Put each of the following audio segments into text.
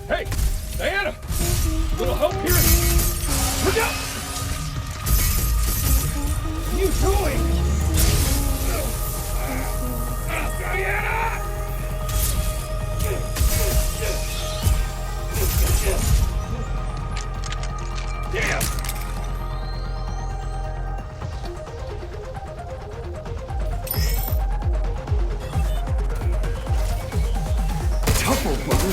Hey, Diana! Little help here? Look out! What are you doing? Diana! Damn! Tougher, brother.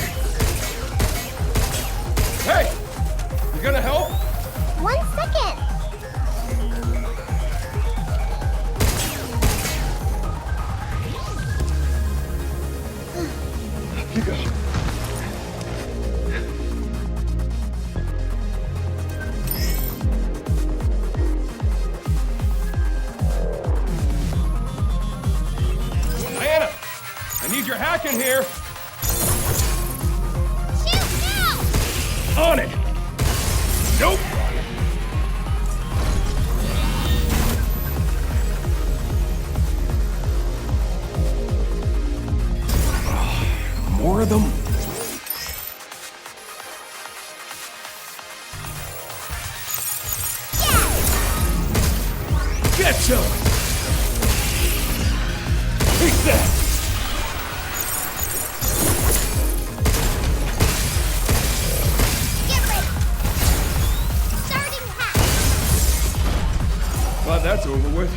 Hey! You gonna help? 1 second. Up you go. Diana! I need your hack in here! Shoot now! On it! Nope! More of them? Get some! Take that! Get ready. Starting hack. Glad that's over with.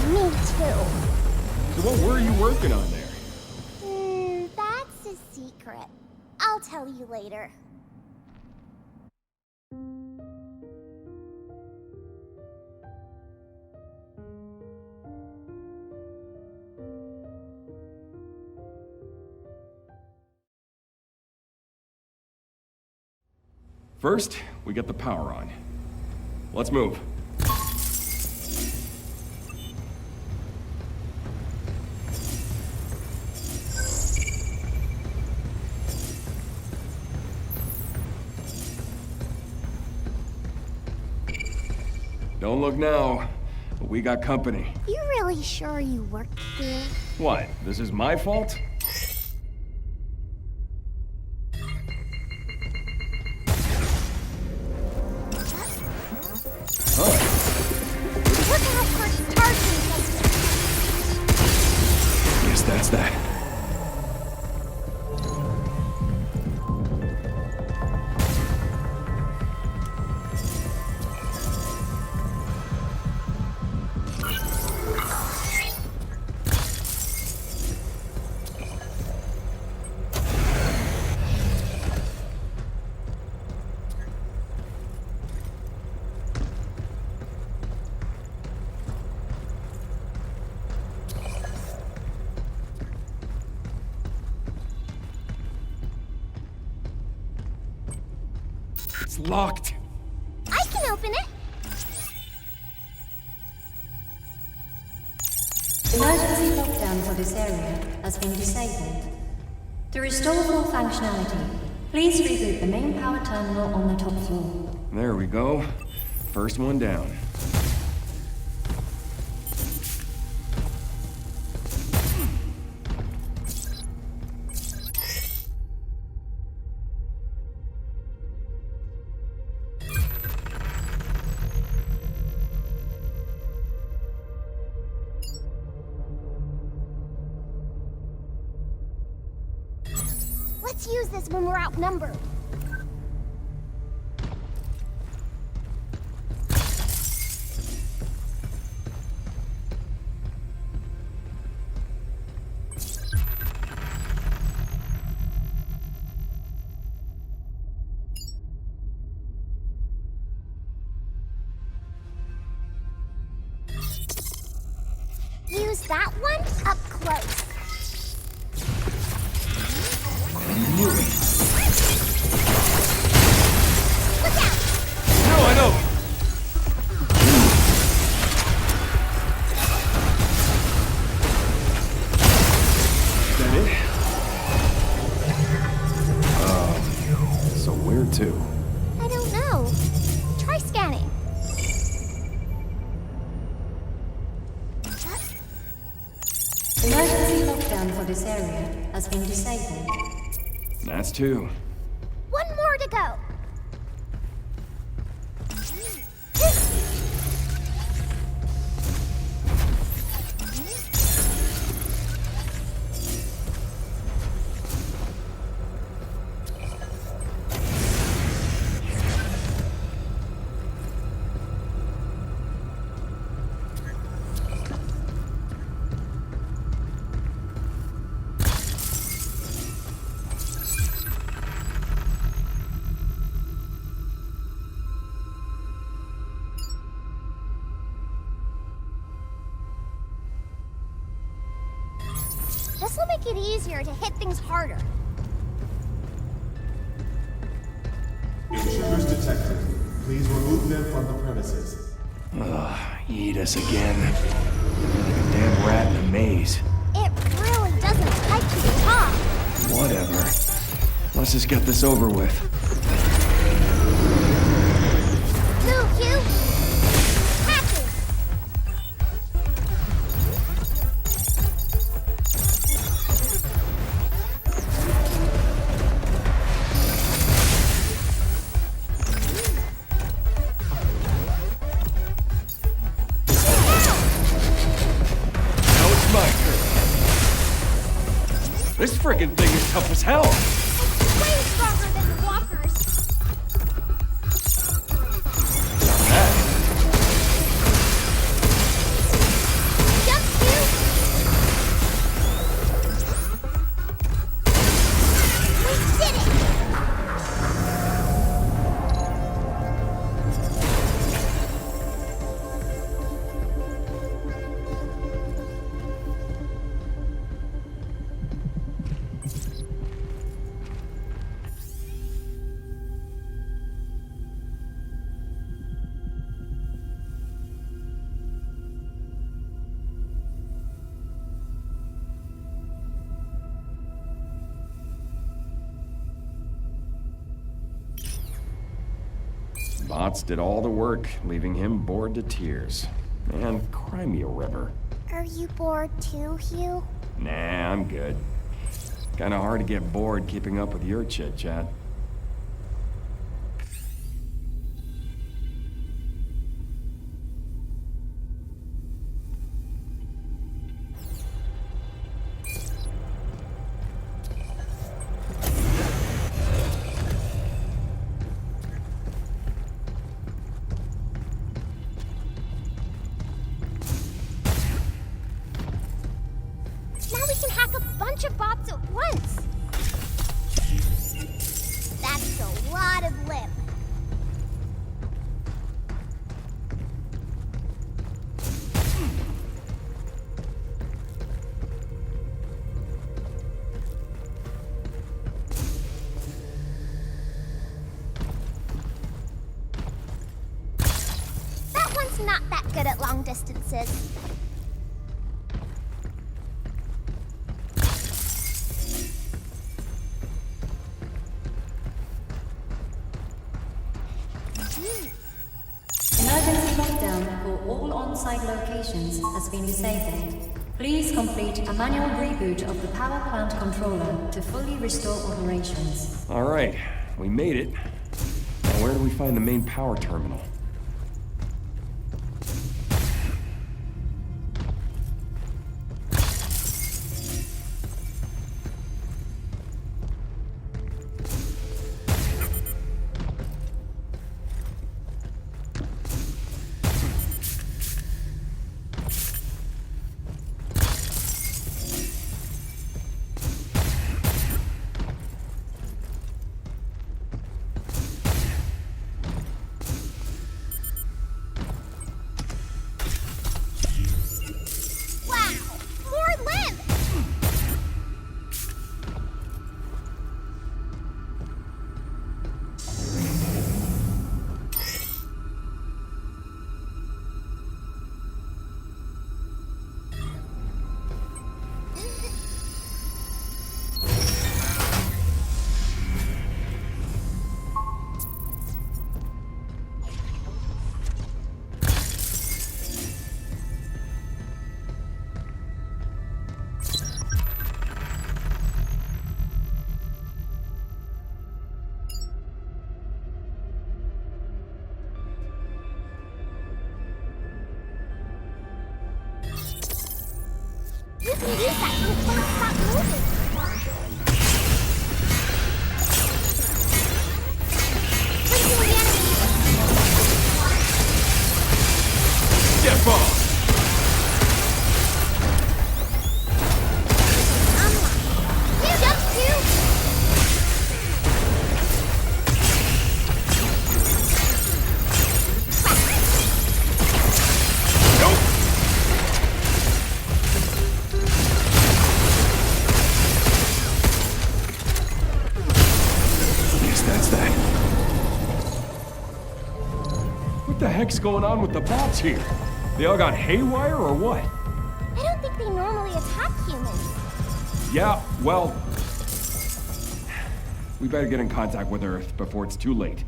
Me too. So what were you working on there? That's a secret. I'll tell you later. First, we get the power on. Let's move. Don't look now, but we got company. You really sure you worked here? What? This is my fault? Huh. Look out for targeting. Guess that's that. It's locked. I can open it. Emergency lockdown for this area has been disabled. To restore full functionality, please reboot the main power terminal on the top floor. There we go. First one down. Let's use this when we're outnumbered. Use that one up close. too? I don't know. Try scanning. Emergency lockdown for this area has been disabled. That's two. One more to go. This will make it easier to hit things harder. Intruders detected. Please remove them from the premises. Eat us again. Like a damn rat in a maze. It really doesn't like to talk. Whatever. Let's just get this over with. Move, you! Hacking! Now it's my turn. This frickin' thing is tough as hell. It's way stronger than the walkers. Jump, you! We did it! Bots did all the work, leaving him bored to tears. Man, cry me a river. Are you bored too, Hugh? Nah, I'm good. Kinda hard to get bored keeping up with your chit-chat. Now we can hack a bunch of bots at once. That's a lot of lip. That one's not that good at long distances. Emergency lockdown for all on-site locations has been disabled. Please complete a manual reboot of the power plant controller to fully restore operations. Alright, we made it. Now where do we find the main power terminal? can use that when it won't stop moving. Blinking the enemy. Step on! Unlock. You jump too. What the heck's going on with the bots here? They all got haywire or what? I don't think they normally attack humans. Yeah, well... we better get in contact with Earth before it's too late.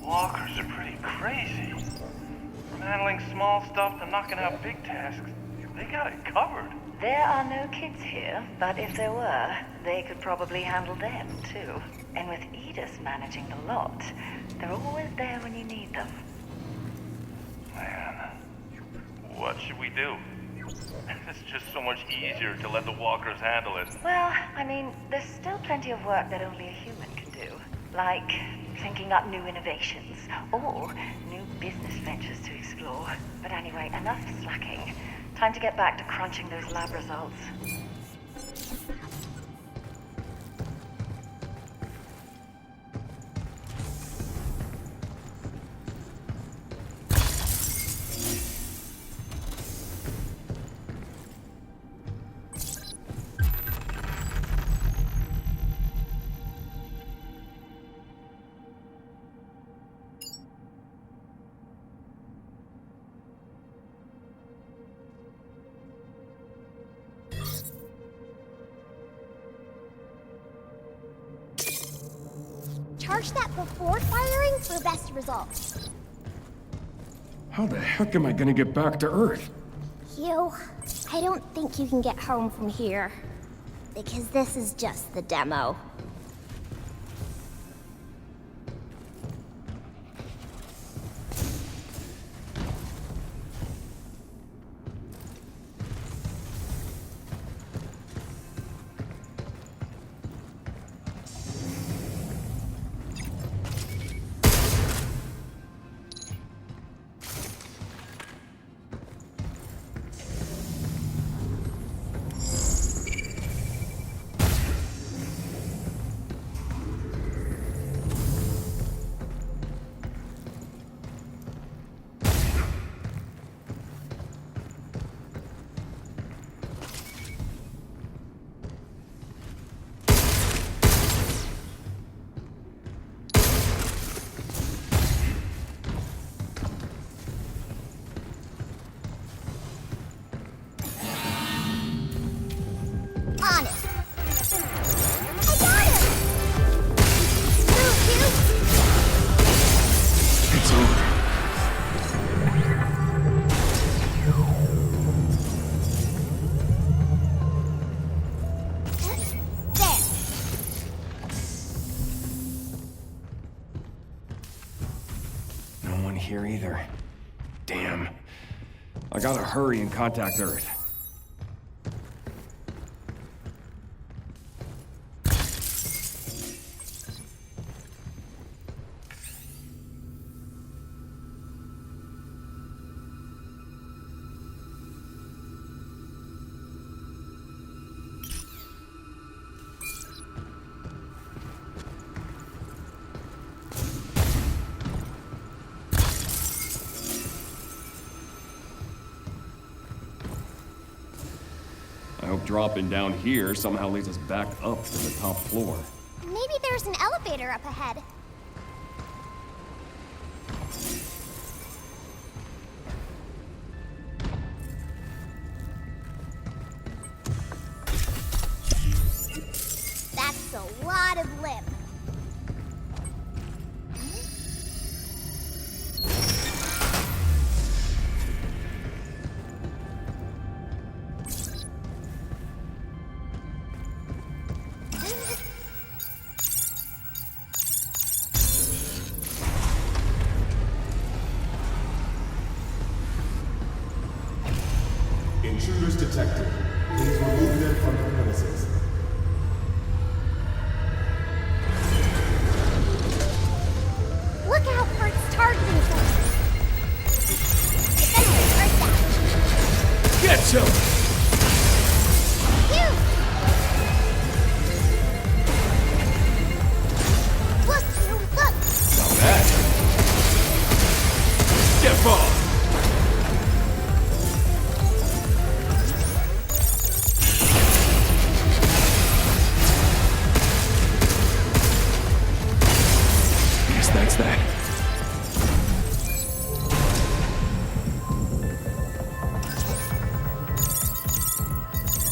Walkers are pretty crazy. From handling small stuff to knocking out big tasks, they got it covered. There are no kids here, but if there were, they could probably handle them, too. And with Edith managing the lot, they're always there when you need them. Man, what should we do? It's just so much easier to let the walkers handle it. Well, I mean, there's still plenty of work that only a human can do. Like thinking up new innovations, or new business ventures to explore. But anyway, enough slacking. Time to get back to crunching those lab results. Charge that before firing for best results. How the heck am I gonna get back to Earth? I don't think you can get home from here. Because this is just the demo. Here either. Damn. I gotta hurry and contact Earth. like dropping down here somehow leads us back up to the top floor. Maybe there's an elevator up ahead. That's a lot of lip. Intruders detected. Please remove them from the premises. Look out for its targeting sensors. Defenders are down. Get some! You! Look! Not bad. Step off! Yes, that's that.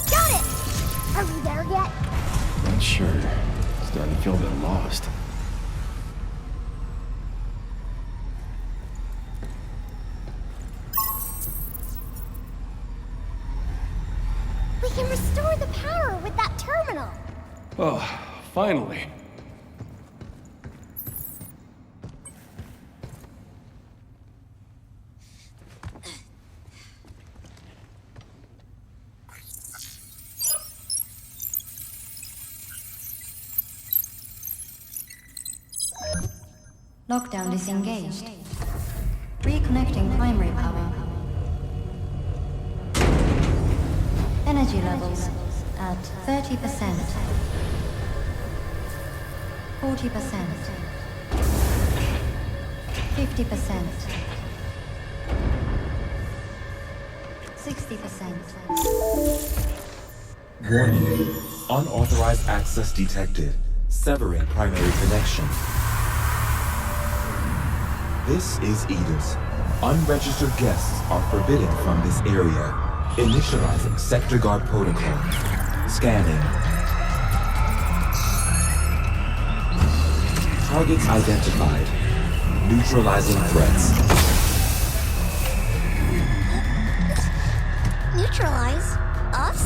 Got it! Are we there yet? Not sure. Starting to feel a bit lost. We can restore the power with that terminal. Oh, finally. Lockdown disengaged. Reconnecting primary power. Energy levels at 30%. 40%. 50%. 60%. Warning. Unauthorized access detected. Severing primary connection. This is Edith. Unregistered guests are forbidden from this area. Initializing sector guard protocol. Scanning. Targets identified. Neutralizing threats. Neutralize? Us?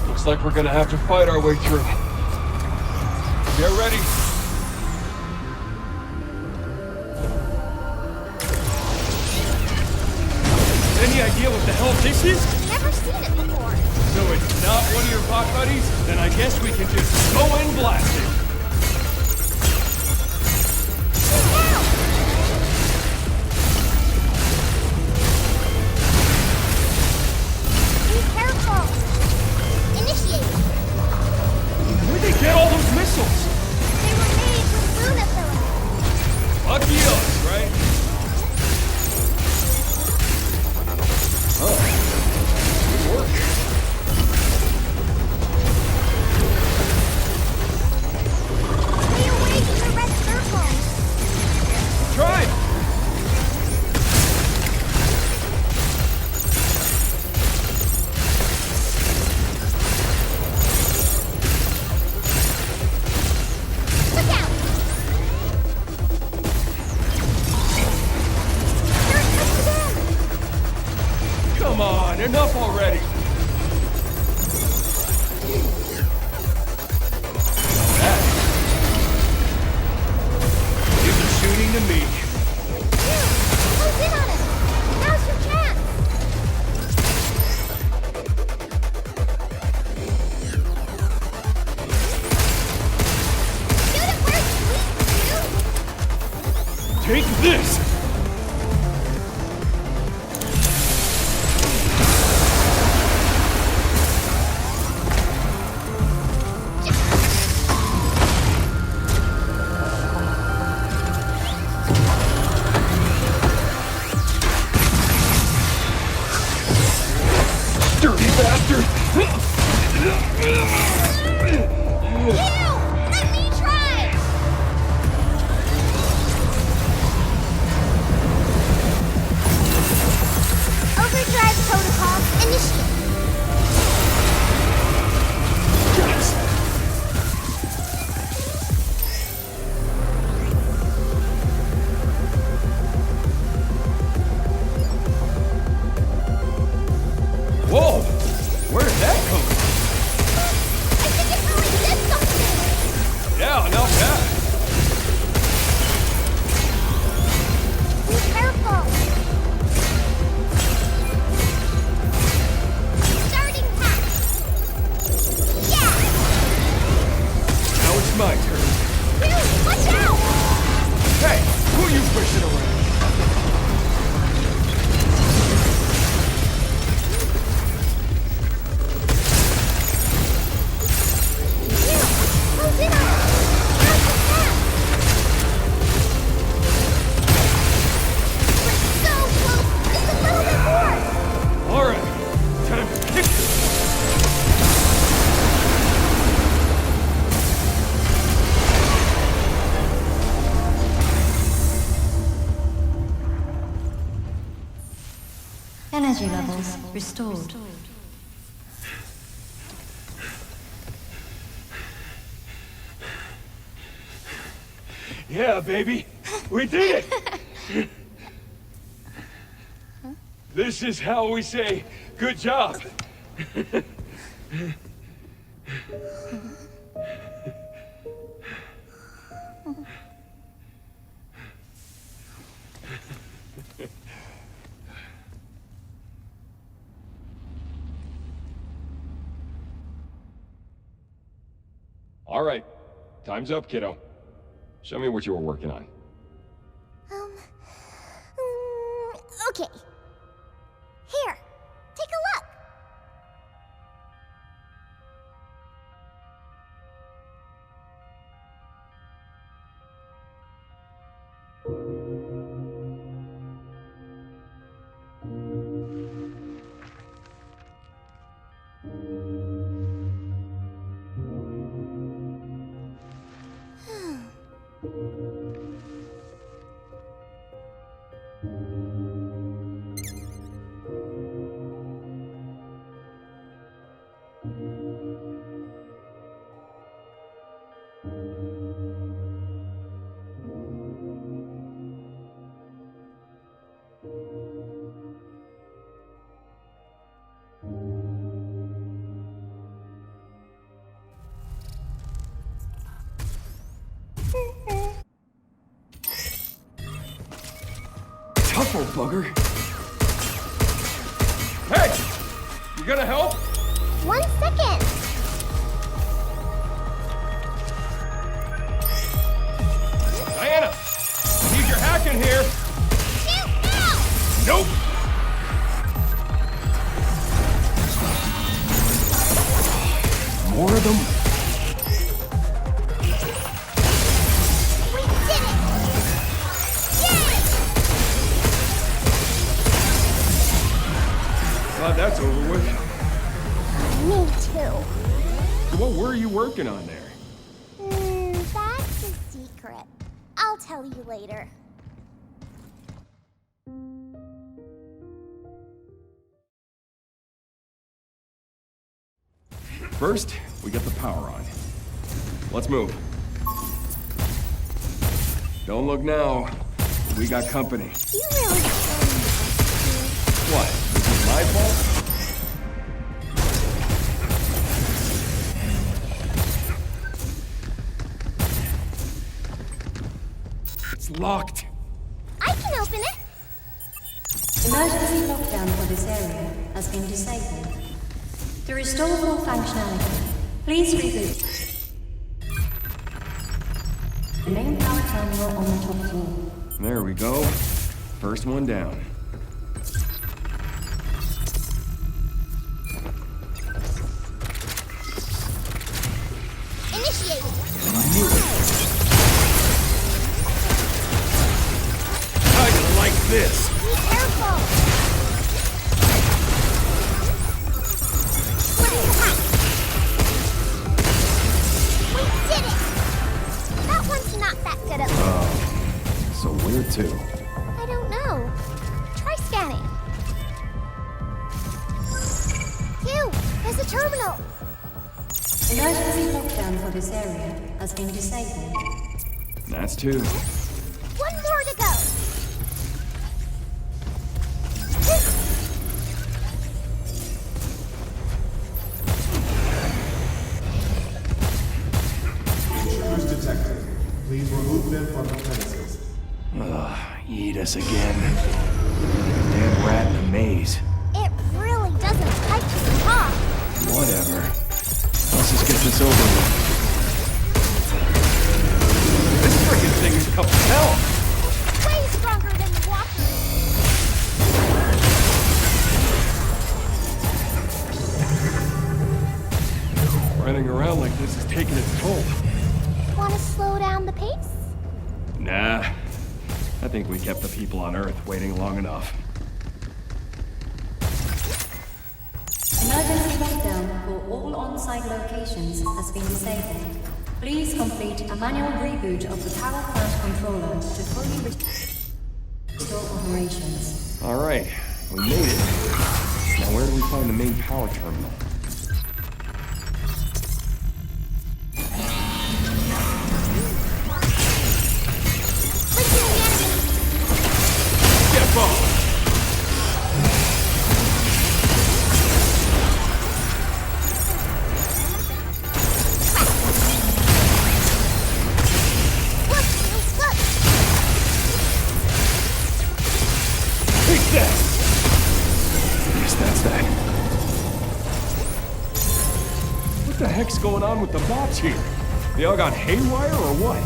Looks like we're gonna have to fight our way through. Get ready. Any idea what the hell this is? Never seen it before. So it's not one of your pot buddies? Then I guess we can just go and blast it. Now! Be careful! Initiate! Where'd they get all those missiles? They were made with Luna filler. Lucky us, right? Good work. Stay away from the red circle. Try. Look out! Here it comes again! Come on, enough already. Give the shooting to me. You! Close in on it! Now's your chance! Shoot it where it's weak, Take this. Dirty bastard! Energy levels restored. Yeah, baby. We did it! This is how we say, good job. All right. Time's up, kiddo. Show me what you were working on. Okay. Here, take a look. Tough old bugger. Hey! You gonna help? 1 second. Diana! Need your hack in here! Shoot now! Nope! More of them? We did it! Yay! Glad that's over with. Me too. So what were you working on there? That's a secret. I'll tell you later. First, we get the power on. Let's move. Don't look now. We got company. You really What? This is my fault? It's locked. I can open it. Emergency lockdown for this area has been disabled. To restore full functionality, please reboot. The main power terminal on the top floor. There we go. First one down. Initiated. I like this. Be careful. What is that? We did it. That one's not that good at So where to? I don't know. Try scanning. Q, there's a terminal. Emergency lockdown for this area has been disabled. That's two. One more to go. Intruders detected. Please remove them from the premises. Eat us again. Damn rat in a maze. It really doesn't like to talk. Whatever. Let's just get this over with. This freaking thing is tough as hell. Way stronger than the walker. Running around like this is taking its toll. Want to slow down the pace? Nah. I think we kept the people on Earth waiting long enough. Emergency lockdown for all on-site locations has been disabled. Please complete a manual reboot of the power plant controller to fully restore operations. All right. We made it. find the main power terminal. Step on! Take that! Yes, that's that. What the heck's going on with the bots here? They all got haywire or what?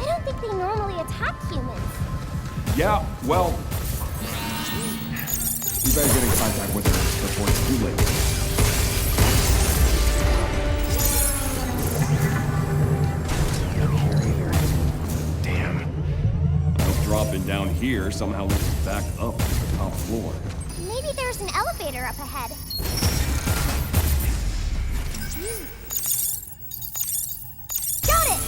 I don't think they normally attack humans. Yeah, well... You better get in contact with her before it's too late. Nothing here either. Damn. Well, dropping down here somehow leads us back up to the top floor. Maybe there's an elevator up ahead. Got it!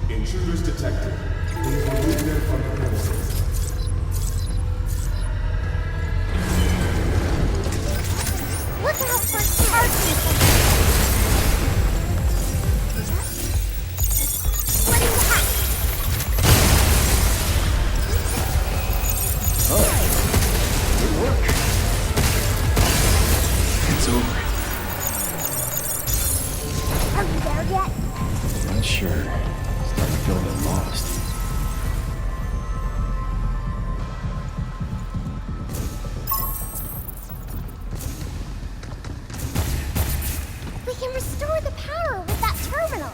Intruders detected. Please remove them from the premises. Look out for charges! Splitting the hatch! Good work. It's over. Are we there yet? Not sure. Starting to feel a bit lost. We can restore the power with that terminal.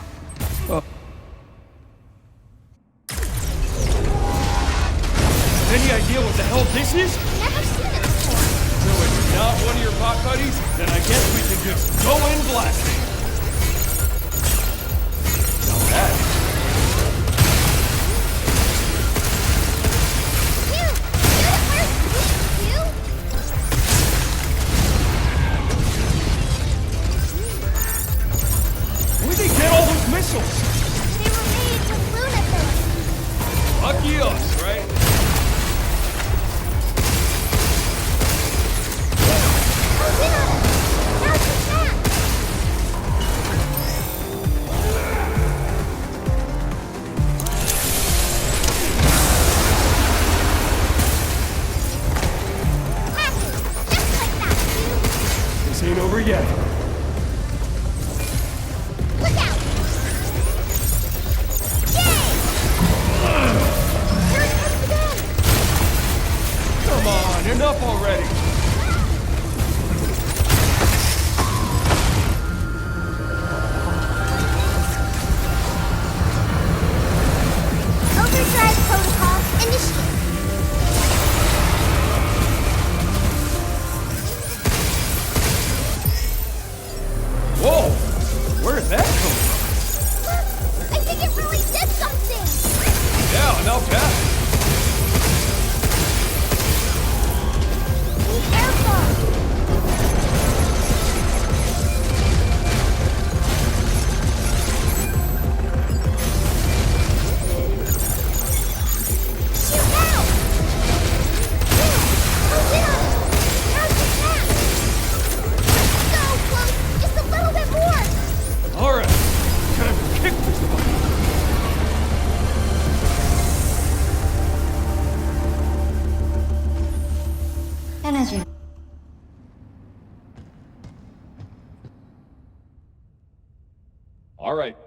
Any idea what the hell this is? Never seen it before. So it's not one of your bot buddies? Then I guess we can just go in blasting. Now that. You! Shoot it where it's weak, you! Where'd they get all those missiles? They were made with Luna things. Lucky us, right? Close in on it! Now's your chance! Happy! Just like that, you! This ain't over yet. Look out! Yay! Here it comes again! Come on, enough already. Overdrive protocol initiated. Whoa! Where did that come from? Look! I think it really did something! Yeah, not bad. Be careful! Shoot now! Yeah! Close in on it! Now's your chance! So close! Just a little bit more! All right, time to kick this one. Energy. All right,